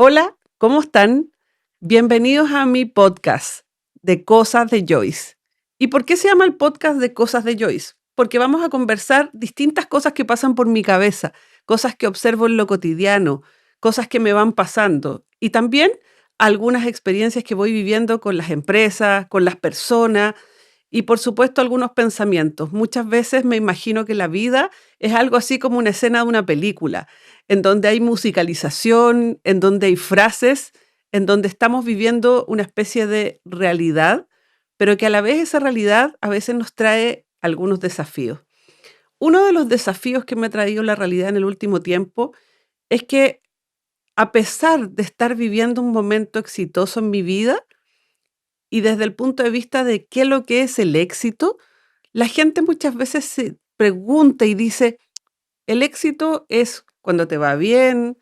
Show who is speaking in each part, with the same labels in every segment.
Speaker 1: Hola, ¿cómo están? Bienvenidos a mi podcast de Cosas de Joyce. ¿Y por qué se llama el podcast de Cosas de Joyce? Porque vamos a conversar distintas cosas que pasan por mi cabeza, cosas que observo en lo cotidiano, cosas que me van pasando y también algunas experiencias que voy viviendo con las empresas, con las personas y por supuesto algunos pensamientos. Muchas veces me imagino que la vida es algo así como una escena de una película, en donde hay musicalización, en donde hay frases, en donde estamos viviendo una especie de realidad, pero que a la vez esa realidad a veces nos trae algunos desafíos. Uno de los desafíos que me ha traído la realidad en el último tiempo es que a pesar de estar viviendo un momento exitoso en mi vida, y desde el punto de vista de qué es lo que es el éxito, la gente muchas veces se pregunta y dice, el éxito es cuando te va bien,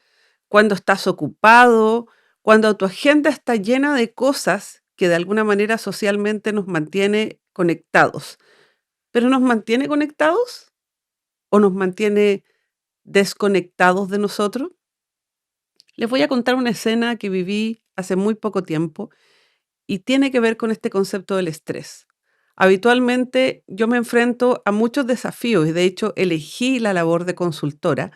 Speaker 1: cuando estás ocupado, cuando tu agenda está llena de cosas que de alguna manera socialmente nos mantiene conectados. ¿Pero nos mantiene conectados o nos mantiene desconectados de nosotros? Les voy a contar una escena que viví hace muy poco tiempo y tiene que ver con este concepto del estrés. Habitualmente yo me enfrento a muchos desafíos y de hecho elegí la labor de consultora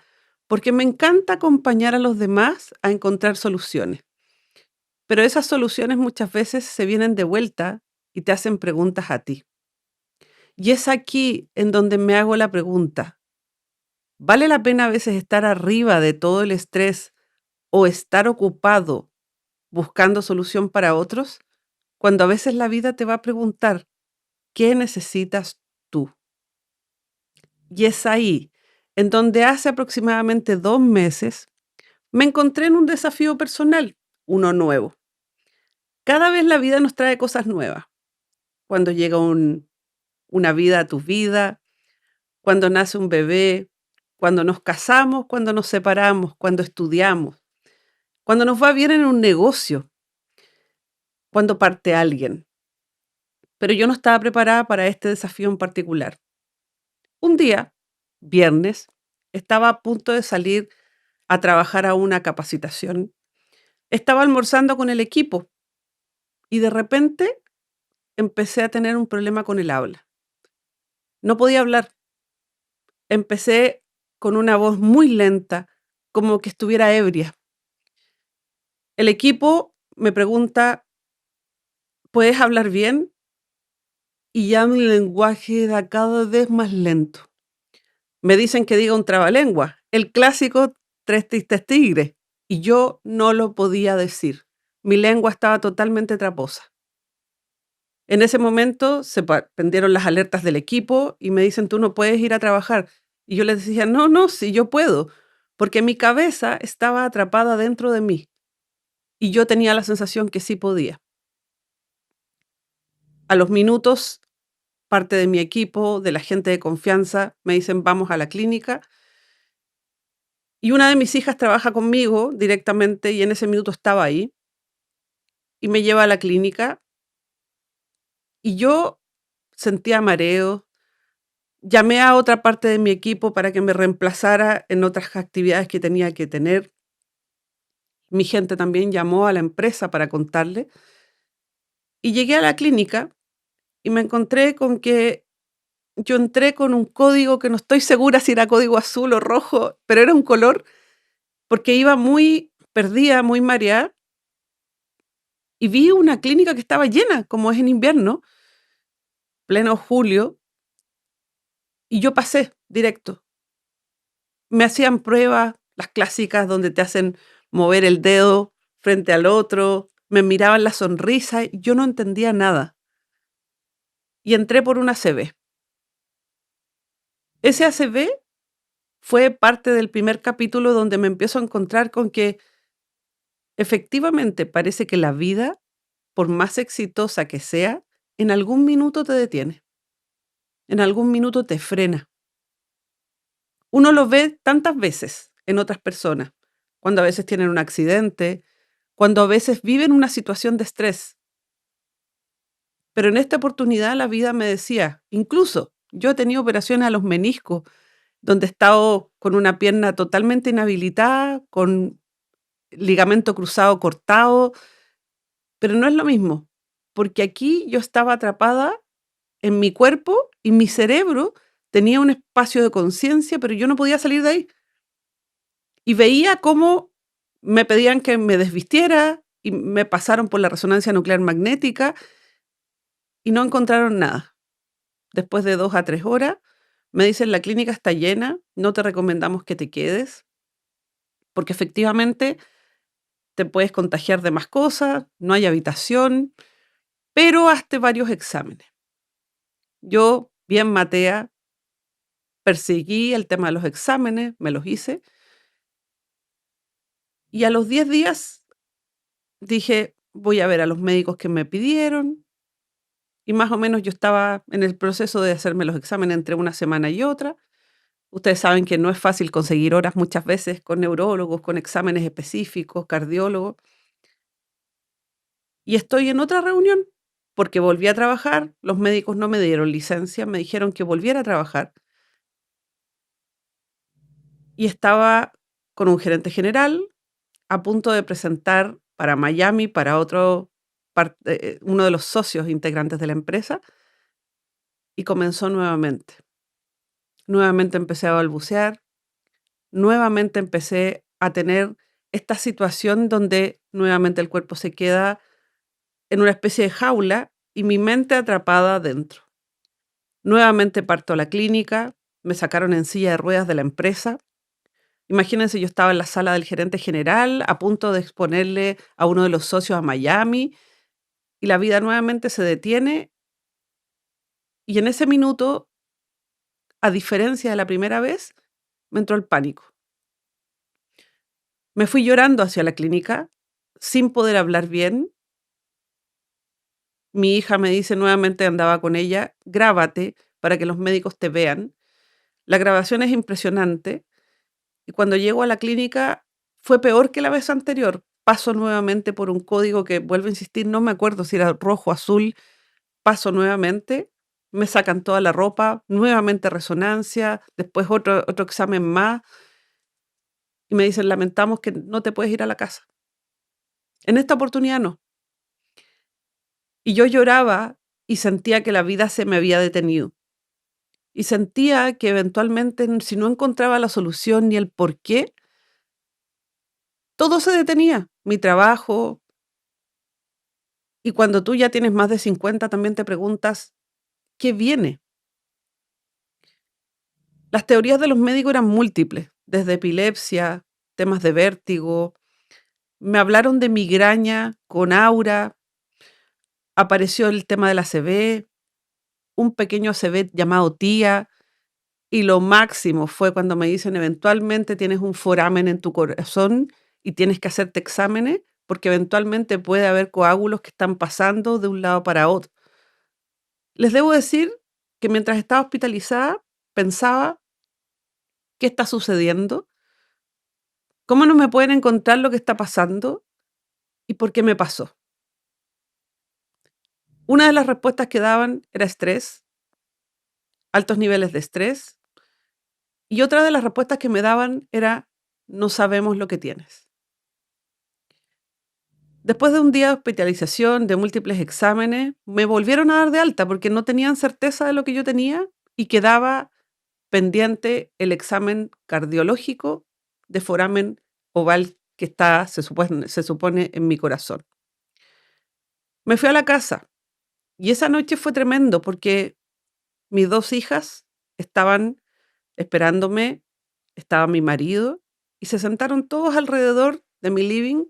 Speaker 1: porque me encanta acompañar a los demás a encontrar soluciones. Pero esas soluciones muchas veces se vienen de vuelta y te hacen preguntas a ti. Y es aquí en donde me hago la pregunta, ¿vale la pena a veces estar arriba de todo el estrés o estar ocupado buscando solución para otros? Cuando a veces la vida te va a preguntar, ¿qué necesitas tú? Y es ahí en donde hace aproximadamente 2 meses me encontré en un desafío personal, uno nuevo. Cada vez la vida nos trae cosas nuevas. Cuando llega una vida a tu vida, cuando nace un bebé, cuando nos casamos, cuando nos separamos, cuando estudiamos, cuando nos va bien en un negocio, cuando parte alguien. Pero yo no estaba preparada para este desafío en particular. Un día, viernes, estaba a punto de salir a trabajar a una capacitación. Estaba almorzando con el equipo y de repente empecé a tener un problema con el habla. No podía hablar. Empecé con una voz muy lenta, como que estuviera ebria. El equipo me pregunta, ¿puedes hablar bien? Y ya mi lenguaje era cada vez más lento. Me dicen que diga un trabalengua, el clásico tres tristes tigres, y yo no lo podía decir. Mi lengua estaba totalmente traposa. En ese momento se prendieron las alertas del equipo y me dicen, tú no puedes ir a trabajar. Y yo les decía, no, no, sí, yo puedo, porque mi cabeza estaba atrapada dentro de mí y yo tenía la sensación que sí podía. A los minutos, parte de mi equipo, de la gente de confianza, me dicen, vamos a la clínica. Y una de mis hijas trabaja conmigo directamente y en ese minuto estaba ahí y me lleva a la clínica y yo sentía mareo. Llamé a otra parte de mi equipo para que me reemplazara en otras actividades que tenía que tener. Mi gente también llamó a la empresa para contarle. Y llegué a la clínica y me encontré con que yo entré con un código que no estoy segura si era código azul o rojo, pero era un color porque iba muy perdida, muy mareada y vi una clínica que estaba llena, como es en invierno, pleno julio, y yo pasé directo. Me hacían pruebas, las clásicas donde te hacen mover el dedo frente al otro, me miraban la sonrisa y yo no entendía nada. Y entré por un ACV. Ese ACV fue parte del primer capítulo donde me empiezo a encontrar con que efectivamente parece que la vida, por más exitosa que sea, en algún minuto te detiene, en algún minuto te frena. Uno lo ve tantas veces en otras personas, cuando a veces tienen un accidente, cuando a veces viven una situación de estrés. Pero en esta oportunidad la vida me decía, incluso yo he tenido operaciones a los meniscos, donde he estado con una pierna totalmente inhabilitada, con ligamento cruzado cortado, pero no es lo mismo, porque aquí yo estaba atrapada en mi cuerpo y mi cerebro tenía un espacio de conciencia, pero yo no podía salir de ahí. Y veía cómo me pedían que me desvistiera y me pasaron por la resonancia nuclear magnética y no encontraron nada. Después de 2 a 3 horas, me dicen: "La clínica está llena, no te recomendamos que te quedes, porque efectivamente te puedes contagiar de más cosas, no hay habitación, pero hazte varios exámenes". Yo, bien matea, perseguí el tema de los exámenes, me los hice, y a los 10 días dije: "Voy a ver a los médicos que me pidieron", y más o menos yo estaba en el proceso de hacerme los exámenes entre una semana y otra. Ustedes saben que no es fácil conseguir horas muchas veces con neurólogos, con exámenes específicos, cardiólogos. Y estoy en otra reunión porque volví a trabajar, los médicos no me dieron licencia, me dijeron que volviera a trabajar y estaba con un gerente general a punto de presentar para Miami, para uno de los socios integrantes de la empresa, y comenzó nuevamente. Nuevamente empecé a balbucear, nuevamente empecé a tener esta situación donde nuevamente el cuerpo se queda en una especie de jaula y mi mente atrapada dentro. Nuevamente parto a la clínica, me sacaron en silla de ruedas de la empresa. Imagínense, yo estaba en la sala del gerente general, a punto de exponerle a uno de los socios a Miami, y la vida nuevamente se detiene, y en ese minuto, a diferencia de la primera vez, me entró el pánico. Me fui llorando hacia la clínica, sin poder hablar bien. Mi hija me dice nuevamente, andaba con ella: "Grábate para que los médicos te vean". La grabación es impresionante. Y cuando llego a la clínica fue peor que la vez anterior. Paso nuevamente por un código que, vuelvo a insistir, no me acuerdo si era rojo o azul. Paso nuevamente, me sacan toda la ropa, nuevamente resonancia, después otro examen más y me dicen: "Lamentamos que no te puedes ir a la casa". En esta oportunidad no. Y yo lloraba y sentía que la vida se me había detenido. Y sentía que eventualmente, si no encontraba la solución ni el porqué, todo se detenía. Mi trabajo. Y cuando tú ya tienes más de 50 también te preguntas, ¿qué viene? Las teorías de los médicos eran múltiples, desde epilepsia, temas de vértigo, me hablaron de migraña con aura, apareció el tema del ACV, un pequeño ACV llamado tía, y lo máximo fue cuando me dicen eventualmente tienes un foramen en tu corazón y tienes que hacerte exámenes porque eventualmente puede haber coágulos que están pasando de un lado para otro. Les debo decir que mientras estaba hospitalizada pensaba, ¿qué está sucediendo? ¿Cómo no me pueden encontrar lo que está pasando? ¿Y por qué me pasó? Una de las respuestas que daban era estrés, altos niveles de estrés, y otra de las respuestas que me daban era, no sabemos lo que tienes. Después de un día de hospitalización, de múltiples exámenes, me volvieron a dar de alta porque no tenían certeza de lo que yo tenía y quedaba pendiente el examen cardiológico de foramen oval que está, se supone en mi corazón. Me fui a la casa y esa noche fue tremendo porque mis 2 hijas estaban esperándome, estaba mi marido y se sentaron todos alrededor de mi living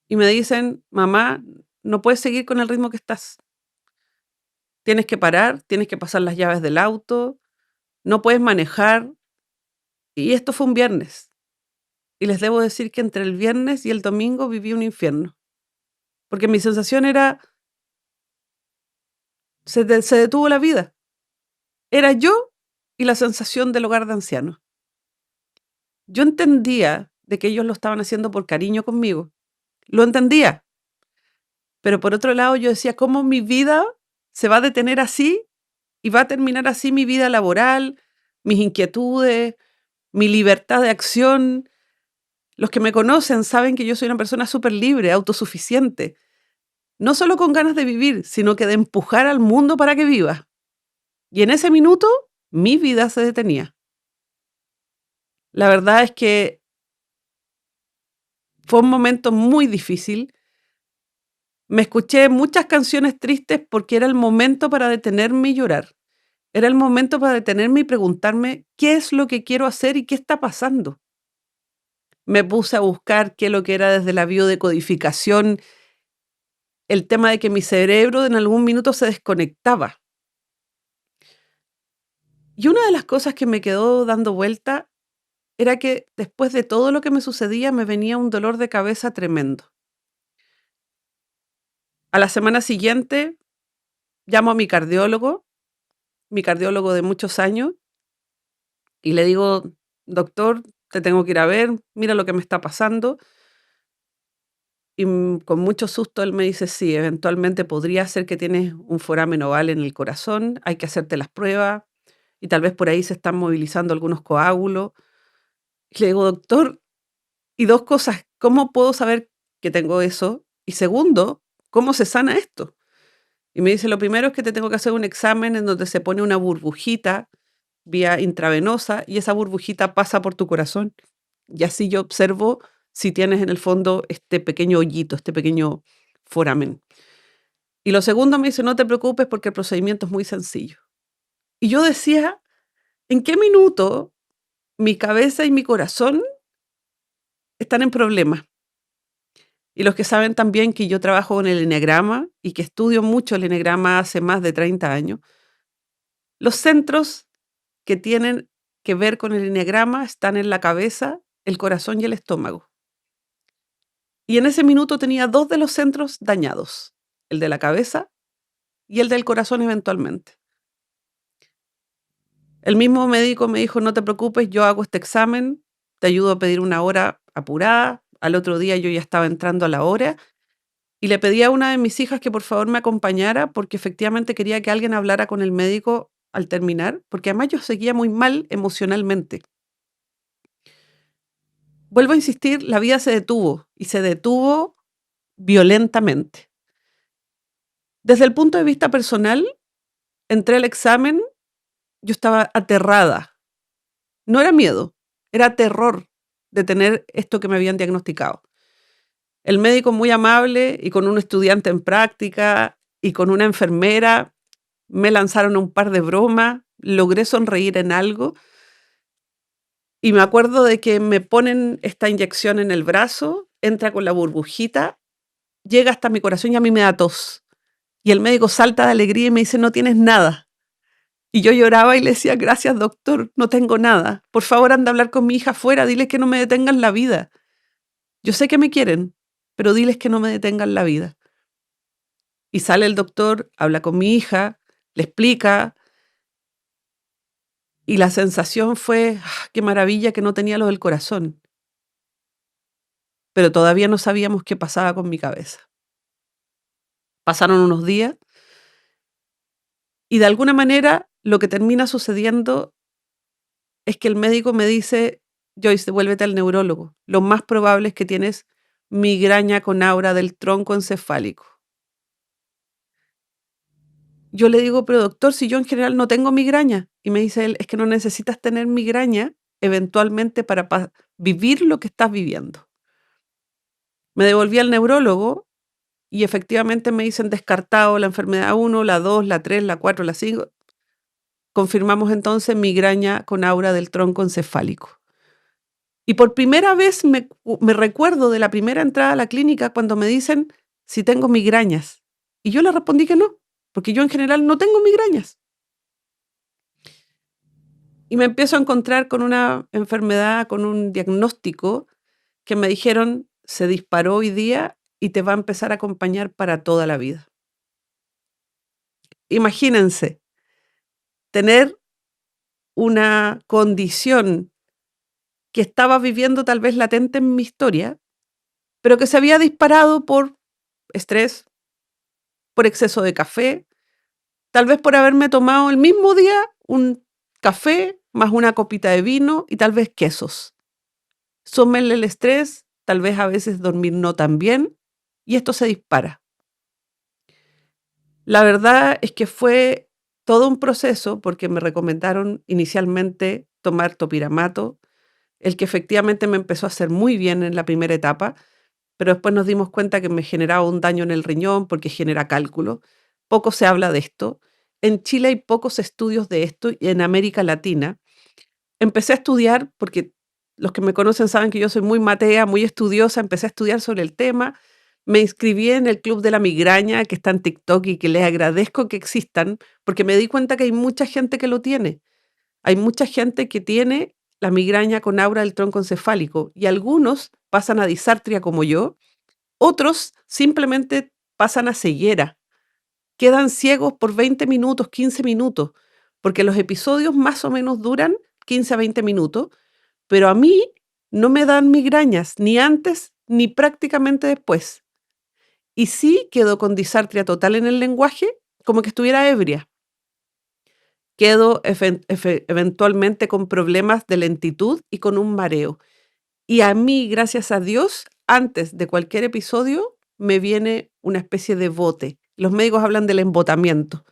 Speaker 1: y me dicen: "Mamá, no puedes seguir con el ritmo que estás. Tienes que parar, tienes que pasar las llaves del auto, no puedes manejar". Y esto fue un viernes. Y les debo decir que entre el viernes y el domingo viví un infierno, porque mi sensación era, se detuvo la vida. Era yo y la sensación del hogar de ancianos. Yo entendía de que ellos lo estaban haciendo por cariño conmigo, lo entendía, pero por otro lado yo decía: "¿Cómo mi vida se va a detener así y va a terminar así mi vida laboral, mis inquietudes, mi libertad de acción?". Los que me conocen saben que yo soy una persona súper libre, autosuficiente, no solo con ganas de vivir, sino que de empujar al mundo para que viva. Y en ese minuto, mi vida se detenía. La verdad es que fue un momento muy difícil. Me escuché muchas canciones tristes porque era el momento para detenerme y llorar. Era el momento para detenerme y preguntarme qué es lo que quiero hacer y qué está pasando. Me puse a buscar qué es lo que era desde la biodecodificación, el tema de que mi cerebro en algún minuto se desconectaba. Y una de las cosas que me quedó dando vuelta era que después de todo lo que me sucedía me venía un dolor de cabeza tremendo. A la semana siguiente llamo a mi cardiólogo de muchos años, y le digo, doctor, te tengo que ir a ver, mira lo que me está pasando. Y con mucho susto él me dice, sí, eventualmente podría ser que tienes un foramen oval en el corazón, hay que hacerte las pruebas y tal vez por ahí se están movilizando algunos coágulos. Y le digo, doctor, y dos cosas, ¿cómo puedo saber que tengo eso? Y segundo, ¿cómo se sana esto? Y me dice, lo primero es que te tengo que hacer un examen en donde se pone una burbujita vía intravenosa y esa burbujita pasa por tu corazón. Y así yo observo si tienes en el fondo este pequeño hoyito, este pequeño foramen. Y lo segundo me dice, no te preocupes porque el procedimiento es muy sencillo. Y yo decía, ¿en qué minuto mi cabeza y mi corazón están en problemas? Y los que saben también que yo trabajo con el eneagrama y que estudio mucho el eneagrama hace más de 30 años, los centros que tienen que ver con el eneagrama están en la cabeza, el corazón y el estómago. Y en ese minuto tenía dos de los centros dañados, el de la cabeza y el del corazón eventualmente. El mismo médico me dijo, no te preocupes, yo hago este examen, te ayudo a pedir una hora apurada. Al otro día yo ya estaba entrando a la hora y le pedí a una de mis hijas que por favor me acompañara porque efectivamente quería que alguien hablara con el médico al terminar, porque además yo seguía muy mal emocionalmente. Vuelvo a insistir, la vida se detuvo y se detuvo violentamente. Desde el punto de vista personal, entré al examen, yo estaba aterrada. No era miedo, era terror de tener esto que me habían diagnosticado. El médico muy amable y con un estudiante en práctica y con una enfermera me lanzaron un par de bromas, logré sonreír en algo y me acuerdo de que me ponen esta inyección en el brazo, entra con la burbujita, llega hasta mi corazón y a mí me da tos. Y el médico salta de alegría y me dice, no tienes nada. Y yo lloraba y le decía, gracias doctor, no tengo nada. Por favor anda a hablar con mi hija afuera, diles que no me detengan la vida. Yo sé que me quieren, pero diles que no me detengan la vida. Y sale el doctor, habla con mi hija, le explica, y la sensación fue, qué maravilla que no tenía lo del corazón. Pero todavía no sabíamos qué pasaba con mi cabeza. Pasaron unos días y de alguna manera lo que termina sucediendo es que el médico me dice, Joyce, devuélvete al neurólogo. Lo más probable es que tienes migraña con aura del tronco encefálico. Yo le digo, pero doctor, si yo en general no tengo migraña. Y me dice él, es que no necesitas tener migraña eventualmente para vivir lo que estás viviendo. Me devolví al neurólogo y efectivamente me dicen descartado la enfermedad 1, la 2, la 3, la 4, la 5. Confirmamos entonces migraña con aura del tronco encefálico. Y por primera vez me recuerdo de la primera entrada a la clínica cuando me dicen si tengo migrañas. Y yo le respondí que no, porque yo en general no tengo migrañas. Y me empiezo a encontrar con una enfermedad, con un diagnóstico que me dijeron se disparó hoy día y te va a empezar a acompañar para toda la vida. Imagínense, tener una condición que estaba viviendo tal vez latente en mi historia, pero que se había disparado por estrés, por exceso de café, tal vez por haberme tomado el mismo día un café más una copita de vino y tal vez quesos. Súmenle el estrés, tal vez a veces dormir no tan bien, y esto se dispara. La verdad es que fue todo un proceso porque me recomendaron inicialmente tomar topiramato, el que efectivamente me empezó a hacer muy bien en la primera etapa, pero después nos dimos cuenta que me generaba un daño en el riñón porque genera cálculo. Poco se habla de esto. En Chile hay pocos estudios de esto y en América Latina. Empecé a estudiar porque los que me conocen saben que yo soy muy matea, muy estudiosa. Empecé a estudiar sobre el tema. Me inscribí en el Club de la Migraña, que está en TikTok y que les agradezco que existan, porque me di cuenta que hay mucha gente que lo tiene. Hay mucha gente que tiene la migraña con aura del tronco encefálico y algunos pasan a disartria como yo, otros simplemente pasan a ceguera, quedan ciegos por 20 minutos, 15 minutos, porque los episodios más o menos duran 15 a 20 minutos, pero a mí no me dan migrañas ni antes ni prácticamente después. Y sí quedo con disartria total en el lenguaje, como que estuviera ebria. Quedo eventualmente con problemas de lentitud y con un mareo. Y a mí, gracias a Dios, antes de cualquier episodio me viene una especie de bote. Los médicos hablan del embotamiento.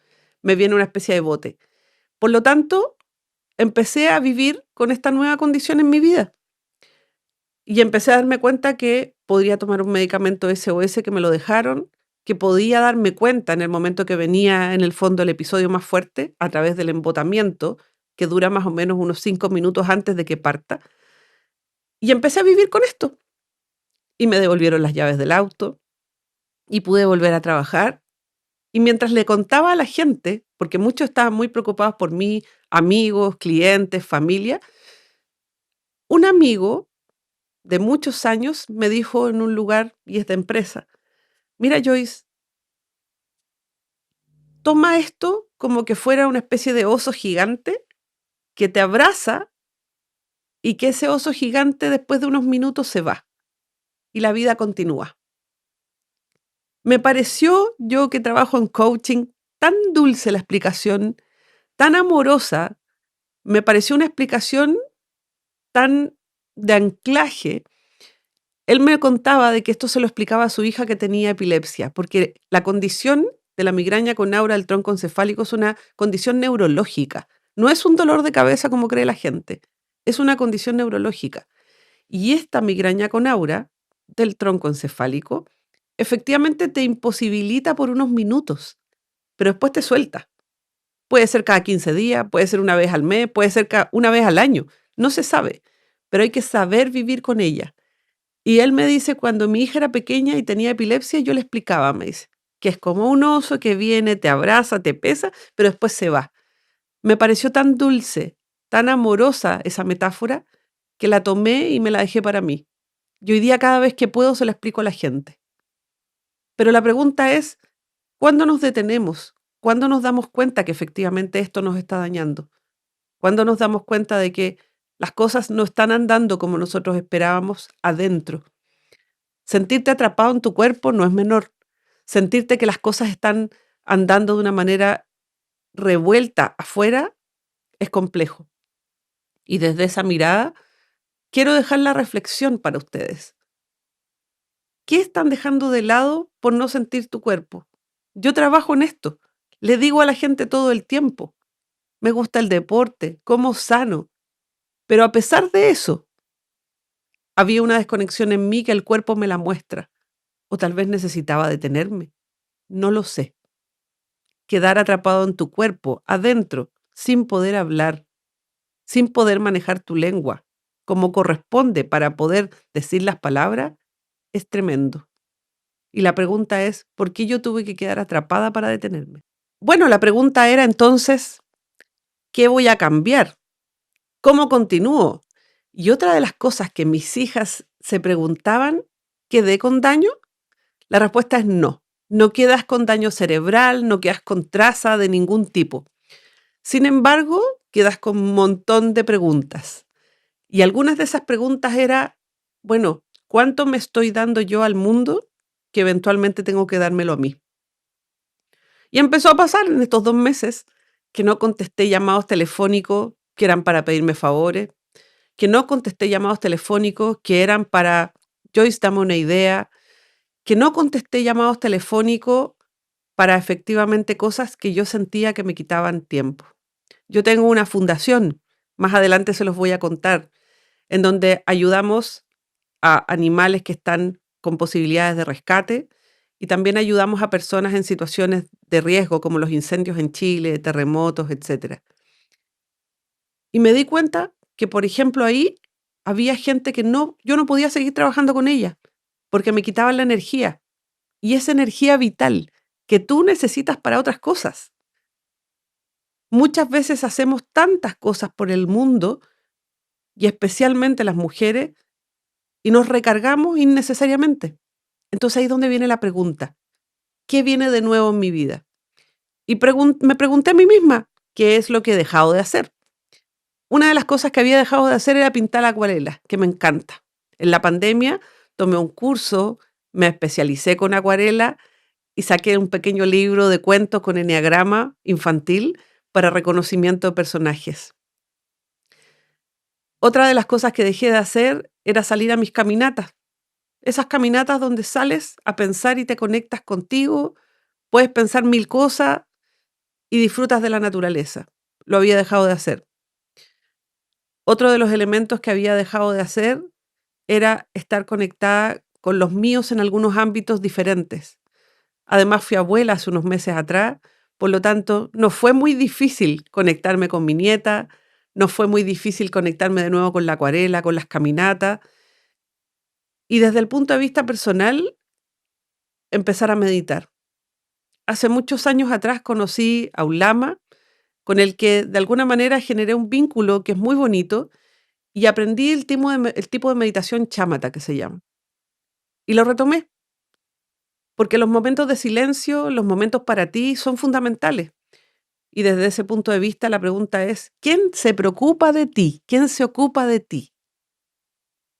Speaker 1: Me viene una especie de bote. Por lo tanto, empecé a vivir con esta nueva condición en mi vida. Y empecé a darme cuenta que podría tomar un medicamento SOS que me lo dejaron, que podía darme cuenta en el momento que venía en el fondo el episodio más fuerte a través del embotamiento, que dura más o menos unos 5 minutos antes de que parta. Y empecé a vivir con esto. Y me devolvieron las llaves del auto y pude volver a trabajar. Y mientras le contaba a la gente, porque muchos estaban muy preocupados por mí, amigos, clientes, familia, un amigo de muchos años me dijo en un lugar, y es de empresa, mira Joyce, toma esto como que fuera una especie de oso gigante que te abraza y que ese oso gigante después de unos minutos se va y la vida continúa. Me pareció, yo que trabajo en coaching, tan dulce la explicación, tan amorosa, me pareció una explicación tan de anclaje. Él me contaba de que esto se lo explicaba a su hija que tenía epilepsia, porque la condición de la migraña con aura del tronco encefálico es una condición neurológica. No es un dolor de cabeza como cree la gente, es una condición neurológica. Y esta migraña con aura del tronco encefálico efectivamente te imposibilita por unos minutos, pero después te suelta. Puede ser cada 15 días, puede ser una vez al mes, puede ser una vez al año, no se sabe, pero hay que saber vivir con ella. Y él me dice, cuando mi hija era pequeña y tenía epilepsia, yo le explicaba, me dice, que es como un oso que viene, te abraza, te pesa, pero después se va. Me pareció tan dulce, tan amorosa esa metáfora, que la tomé y me la dejé para mí. Y hoy día cada vez que puedo se la explico a la gente. Pero la pregunta es, ¿cuándo nos detenemos? ¿Cuándo nos damos cuenta que efectivamente esto nos está dañando? ¿Cuándo nos damos cuenta de que las cosas no están andando como nosotros esperábamos adentro? Sentirte atrapado en tu cuerpo no es menor. Sentirte que las cosas están andando de una manera revuelta afuera es complejo. Y desde esa mirada, quiero dejar la reflexión para ustedes. ¿Qué están dejando de lado por no sentir tu cuerpo? Yo trabajo en esto. Le digo a la gente todo el tiempo. Me gusta el deporte, como sano. Pero a pesar de eso, había una desconexión en mí que el cuerpo me la muestra. O tal vez necesitaba detenerme. No lo sé. Quedar atrapado en tu cuerpo, adentro, sin poder hablar, sin poder manejar tu lengua, como corresponde para poder decir las palabras, es tremendo. Y la pregunta es, ¿por qué yo tuve que quedar atrapada para detenerme? Bueno, la pregunta era entonces, ¿qué voy a cambiar? ¿Cómo continúo? Y otra de las cosas que mis hijas se preguntaban, ¿quedé con daño? La respuesta es no. No quedas con daño cerebral, no quedas con traza de ningún tipo. Sin embargo, quedas con un montón de preguntas. Y algunas de esas preguntas era, bueno, ¿cuánto me estoy dando yo al mundo que eventualmente tengo que dármelo a mí? Y empezó a pasar en estos 2 meses que no contesté llamados telefónicos que eran para pedirme favores, que no contesté llamados telefónicos que eran para, Joyce, dame una idea, que no contesté llamados telefónicos para efectivamente cosas que yo sentía que me quitaban tiempo. Yo tengo una fundación, más adelante se los voy a contar, en donde ayudamos a animales que están con posibilidades de rescate y también ayudamos a personas en situaciones de riesgo, como los incendios en Chile, terremotos, etcétera. Y me di cuenta que, por ejemplo, ahí había gente que yo no podía seguir trabajando con ella porque me quitaban la energía y esa energía vital que tú necesitas para otras cosas. Muchas veces hacemos tantas cosas por el mundo y especialmente las mujeres y nos recargamos innecesariamente. Entonces ahí es donde viene la pregunta, ¿qué viene de nuevo en mi vida? Y me pregunté a mí misma, ¿qué es lo que he dejado de hacer? Una de las cosas que había dejado de hacer era pintar acuarelas, que me encanta. En la pandemia tomé un curso, me especialicé con acuarela y saqué un pequeño libro de cuentos con eneagrama infantil para reconocimiento de personajes. Otra de las cosas que dejé de hacer era salir a mis caminatas. Esas caminatas donde sales a pensar y te conectas contigo, puedes pensar mil cosas y disfrutas de la naturaleza. Lo había dejado de hacer. Otro de los elementos que había dejado de hacer era estar conectada con los míos en algunos ámbitos diferentes. Además, fui abuela hace unos meses atrás, por lo tanto, no fue muy difícil conectarme con mi nieta, no fue muy difícil conectarme de nuevo con la acuarela, con las caminatas. Y desde el punto de vista personal, empezar a meditar. Hace muchos años atrás conocí a un lama con el que de alguna manera generé un vínculo que es muy bonito y aprendí el tipo de meditación chámata que se llama. Y lo retomé, porque los momentos de silencio, los momentos para ti son fundamentales. Y desde ese punto de vista la pregunta es, ¿quién se preocupa de ti? ¿Quién se ocupa de ti?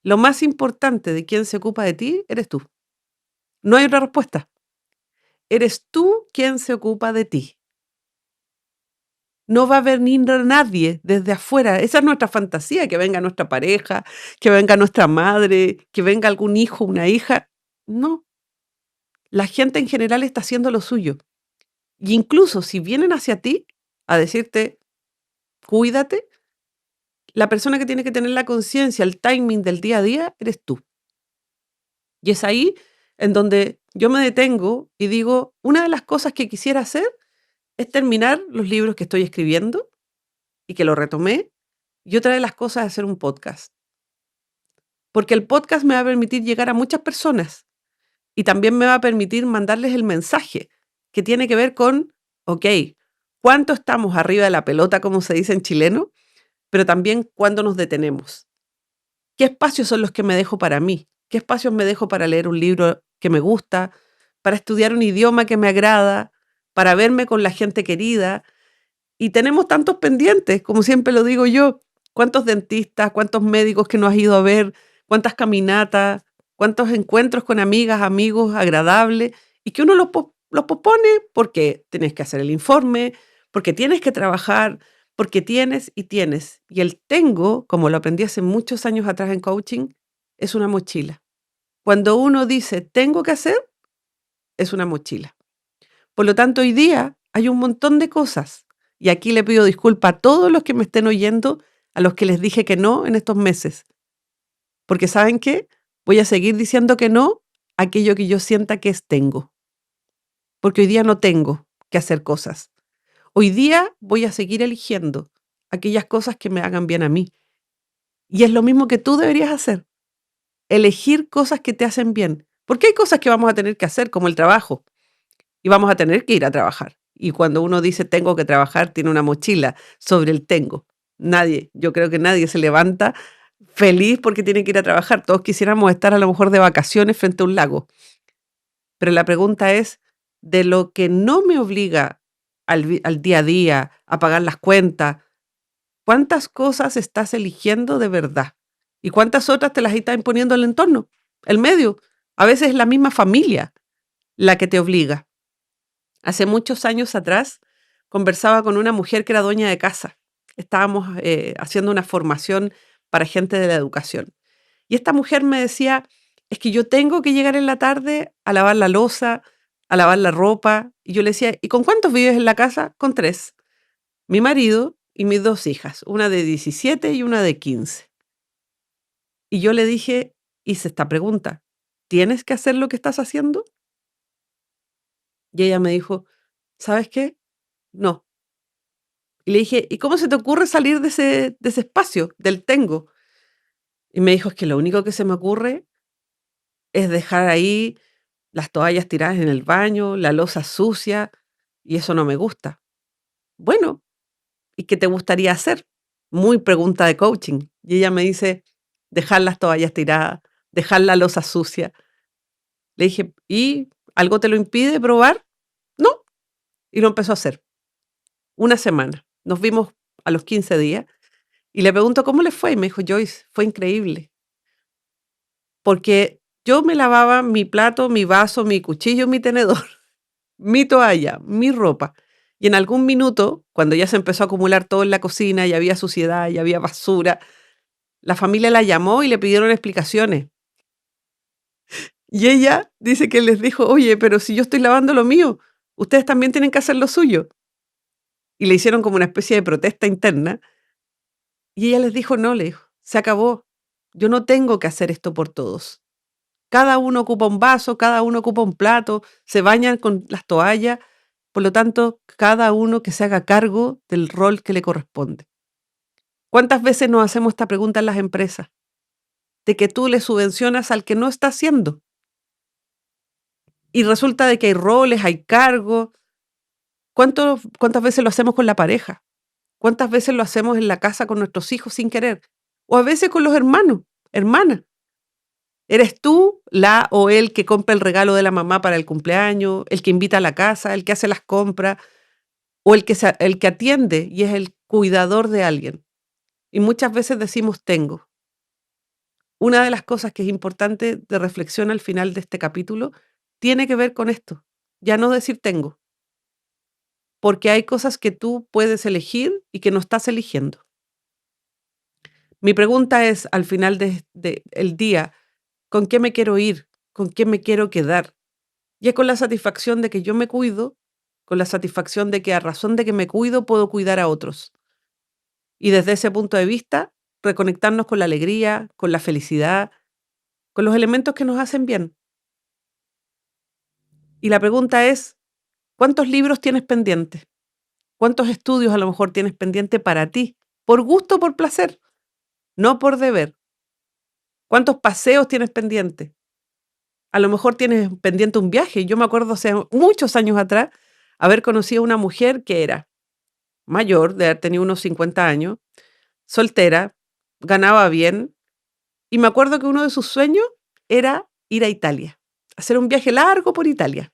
Speaker 1: Lo más importante de quién se ocupa de ti eres tú. No hay otra respuesta. Eres tú quien se ocupa de ti. No va a venir nadie desde afuera. Esa es nuestra fantasía, que venga nuestra pareja, que venga nuestra madre, que venga algún hijo, una hija. No, la gente en general está haciendo lo suyo. Y incluso si vienen hacia ti a decirte, cuídate, la persona que tiene que tener la conciencia, el timing del día a día, eres tú. Y es ahí en donde yo me detengo y digo, una de las cosas que quisiera hacer es terminar los libros que estoy escribiendo y que lo retomé. Y otra de las cosas es hacer un podcast. Porque el podcast me va a permitir llegar a muchas personas y también me va a permitir mandarles el mensaje que tiene que ver con, ok, cuánto estamos arriba de la pelota, como se dice en chileno, pero también cuándo nos detenemos. ¿Qué espacios son los que me dejo para mí? ¿Qué espacios me dejo para leer un libro que me gusta, para estudiar un idioma que me agrada, para verme con la gente querida? Y tenemos tantos pendientes, como siempre lo digo yo. ¿Cuántos dentistas, cuántos médicos que no has ido a ver, cuántas caminatas, cuántos encuentros con amigas, amigos agradables? Y que uno los pospone porque tienes que hacer el informe, porque tienes que trabajar, porque tienes y tienes. Y el tengo, como lo aprendí hace muchos años atrás en coaching, es una mochila. Cuando uno dice tengo que hacer, es una mochila. Por lo tanto, hoy día hay un montón de cosas. Y aquí le pido disculpas a todos los que me estén oyendo, a los que les dije que no en estos meses. Porque ¿saben qué? Voy a seguir diciendo que no a aquello que yo sienta que es tengo. Porque hoy día no tengo que hacer cosas. Hoy día voy a seguir eligiendo aquellas cosas que me hagan bien a mí. Y es lo mismo que tú deberías hacer. Elegir cosas que te hacen bien. Porque hay cosas que vamos a tener que hacer, como el trabajo. Y vamos a tener que ir a trabajar. Y cuando uno dice tengo que trabajar, tiene una mochila sobre el tengo. Yo creo que nadie se levanta feliz porque tiene que ir a trabajar. Todos quisiéramos estar a lo mejor de vacaciones frente a un lago. Pero la pregunta es, de lo que no me obliga al día a día, a pagar las cuentas, ¿cuántas cosas estás eligiendo de verdad? ¿Y cuántas otras te las está imponiendo el entorno, el medio? A veces es la misma familia la que te obliga. Hace muchos años atrás conversaba con una mujer que era dueña de casa. Estábamos haciendo una formación para gente de la educación. Y esta mujer me decía, es que yo tengo que llegar en la tarde a lavar la loza, a lavar la ropa. Y yo le decía, ¿y con cuántos vives en la casa? Con 3. Mi marido y mis 2 hijas, una de 17 y una de 15. Y yo le dije, hice esta pregunta, ¿tienes que hacer lo que estás haciendo? Y ella me dijo, ¿sabes qué? No. Y le dije, ¿y cómo se te ocurre salir de ese espacio, del tengo? Y me dijo, es que lo único que se me ocurre es dejar ahí las toallas tiradas en el baño, la loza sucia, y eso no me gusta. Bueno, ¿y qué te gustaría hacer? Muy pregunta de coaching. Y ella me dice, dejar las toallas tiradas, dejar la loza sucia. Le dije, ¿y algo te lo impide probar? No. Y lo empezó a hacer. Una semana. Nos vimos a los 15 días y le pregunto cómo le fue. Y me dijo, Joyce, fue increíble. Porque yo me lavaba mi plato, mi vaso, mi cuchillo, mi tenedor, mi toalla, mi ropa. Y en algún minuto, cuando ya se empezó a acumular todo en la cocina y había suciedad y había basura, la familia la llamó y le pidieron explicaciones. Y ella dice que les dijo, oye, pero si yo estoy lavando lo mío, ustedes también tienen que hacer lo suyo. Y le hicieron como una especie de protesta interna. Y ella les dijo, no, le dijo, se acabó. Yo no tengo que hacer esto por todos. Cada uno ocupa un vaso, cada uno ocupa un plato, se bañan con las toallas. Por lo tanto, cada uno que se haga cargo del rol que le corresponde. ¿Cuántas veces nos hacemos esta pregunta en las empresas? De que tú le subvencionas al que no está haciendo. Y resulta de que hay roles, hay cargos. ¿Cuántas veces lo hacemos con la pareja? ¿Cuántas veces lo hacemos en la casa con nuestros hijos sin querer? O a veces con los hermanos, hermanas. ¿Eres tú la o el que compra el regalo de la mamá para el cumpleaños, el que invita a la casa, el que hace las compras, o el que atiende y es el cuidador de alguien? Y muchas veces decimos tengo. Una de las cosas que es importante de reflexión al final de este capítulo tiene que ver con esto. Ya no decir tengo, porque hay cosas que tú puedes elegir y que no estás eligiendo. Mi pregunta es al final el día, ¿con qué me quiero ir? ¿Con qué me quiero quedar? Y es con la satisfacción de que yo me cuido, con la satisfacción de que a razón de que me cuido puedo cuidar a otros. Y desde ese punto de vista, reconectarnos con la alegría, con la felicidad, con los elementos que nos hacen bien. Y la pregunta es, ¿cuántos libros tienes pendientes? ¿Cuántos estudios a lo mejor tienes pendiente para ti? Por gusto o por placer, no por deber. ¿Cuántos paseos tienes pendientes? A lo mejor tienes pendiente un viaje. Yo me acuerdo hace muchos años atrás haber conocido a una mujer que era mayor, de haber tenido unos 50 años, soltera, ganaba bien, y me acuerdo que uno de sus sueños era ir a Italia, hacer un viaje largo por Italia.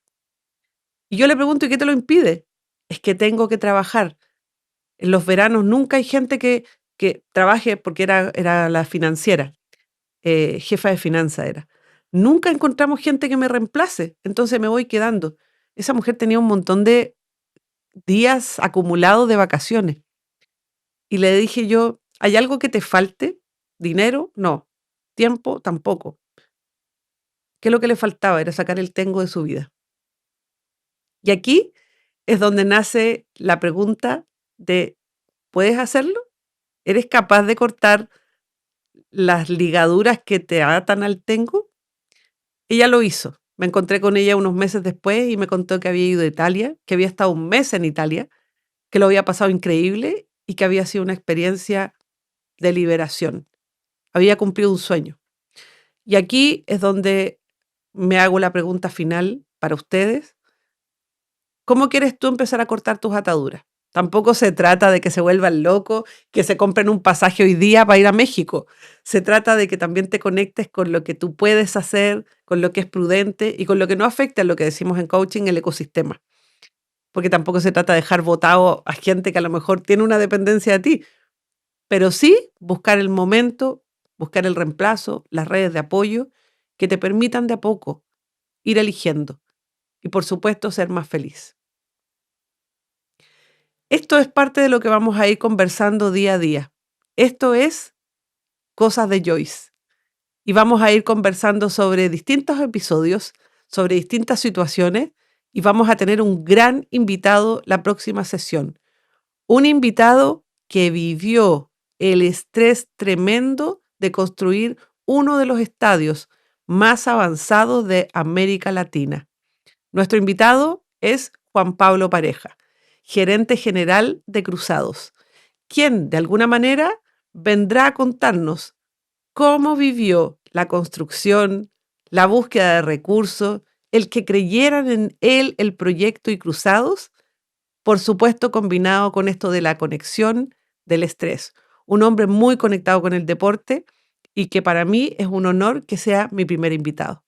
Speaker 1: Y yo le pregunto, ¿y qué te lo impide? Es que tengo que trabajar. En los veranos nunca hay gente que trabaje, porque era la financiera, jefa de finanzas era. Nunca encontramos gente que me reemplace, entonces me voy quedando. Esa mujer tenía un montón de días acumulados de vacaciones. Y le dije yo, ¿hay algo que te falte? ¿Dinero? No. ¿Tiempo? Tampoco. ¿Qué es lo que le faltaba? Era sacar el tengo de su vida. Y aquí es donde nace la pregunta de, ¿puedes hacerlo? ¿Eres capaz de cortar las ligaduras que te atan al tengo? Ella lo hizo. Me encontré con ella unos meses después y me contó que había ido a Italia, que había estado un mes en Italia, que lo había pasado increíble y que había sido una experiencia de liberación. Había cumplido un sueño. Y aquí es donde me hago la pregunta final para ustedes. ¿Cómo quieres tú empezar a cortar tus ataduras? Tampoco se trata de que se vuelvan locos, que se compren un pasaje hoy día para ir a México. Se trata de que también te conectes con lo que tú puedes hacer, con lo que es prudente y con lo que no afecta a lo que decimos en coaching, el ecosistema. Porque tampoco se trata de dejar botado a gente que a lo mejor tiene una dependencia de ti, pero sí buscar el momento, buscar el reemplazo, las redes de apoyo que te permitan de a poco ir eligiendo y por supuesto ser más feliz. Esto es parte de lo que vamos a ir conversando día a día. Esto es Cosas de Joyce. Y vamos a ir conversando sobre distintos episodios, sobre distintas situaciones y vamos a tener un gran invitado la próxima sesión. Un invitado que vivió el estrés tremendo de construir uno de los estadios más avanzados de América Latina. Nuestro invitado es Juan Pablo Pareja, gerente general de Cruzados, quien de alguna manera vendrá a contarnos cómo vivió la construcción, la búsqueda de recursos, el que creyeran en él el proyecto y Cruzados, por supuesto combinado con esto de la conexión del estrés. Un hombre muy conectado con el deporte y que para mí es un honor que sea mi primer invitado.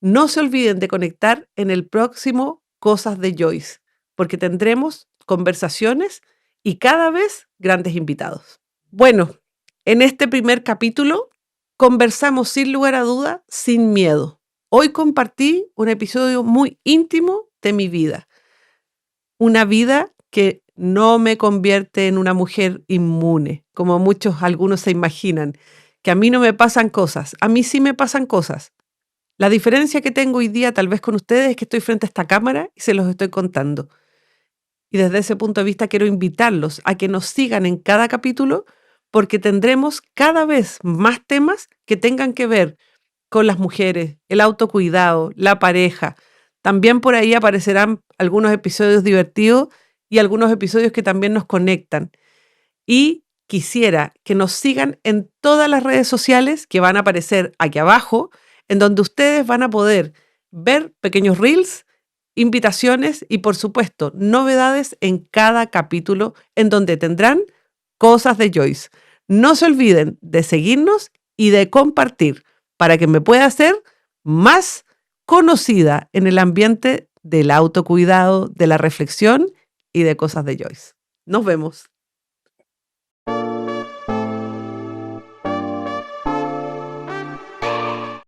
Speaker 1: No se olviden de conectar en el próximo Cosas de Joyce, porque tendremos conversaciones y cada vez grandes invitados. Bueno, en este primer capítulo conversamos sin lugar a duda, sin miedo. Hoy compartí un episodio muy íntimo de mi vida. Una vida que no me convierte en una mujer inmune, como algunos se imaginan, que a mí no me pasan cosas. A mí sí me pasan cosas. La diferencia que tengo hoy día tal vez con ustedes es que estoy frente a esta cámara y se los estoy contando. Y desde ese punto de vista quiero invitarlos a que nos sigan en cada capítulo porque tendremos cada vez más temas que tengan que ver con las mujeres, el autocuidado, la pareja. También por ahí aparecerán algunos episodios divertidos y algunos episodios que también nos conectan. Y quisiera que nos sigan en todas las redes sociales que van a aparecer aquí abajo, en donde ustedes van a poder ver pequeños reels, invitaciones y, por supuesto, novedades en cada capítulo, en donde tendrán Cosas de Joyce. No se olviden de seguirnos y de compartir para que me pueda hacer más conocida en el ambiente del autocuidado, de la reflexión y de Cosas de Joyce. Nos vemos.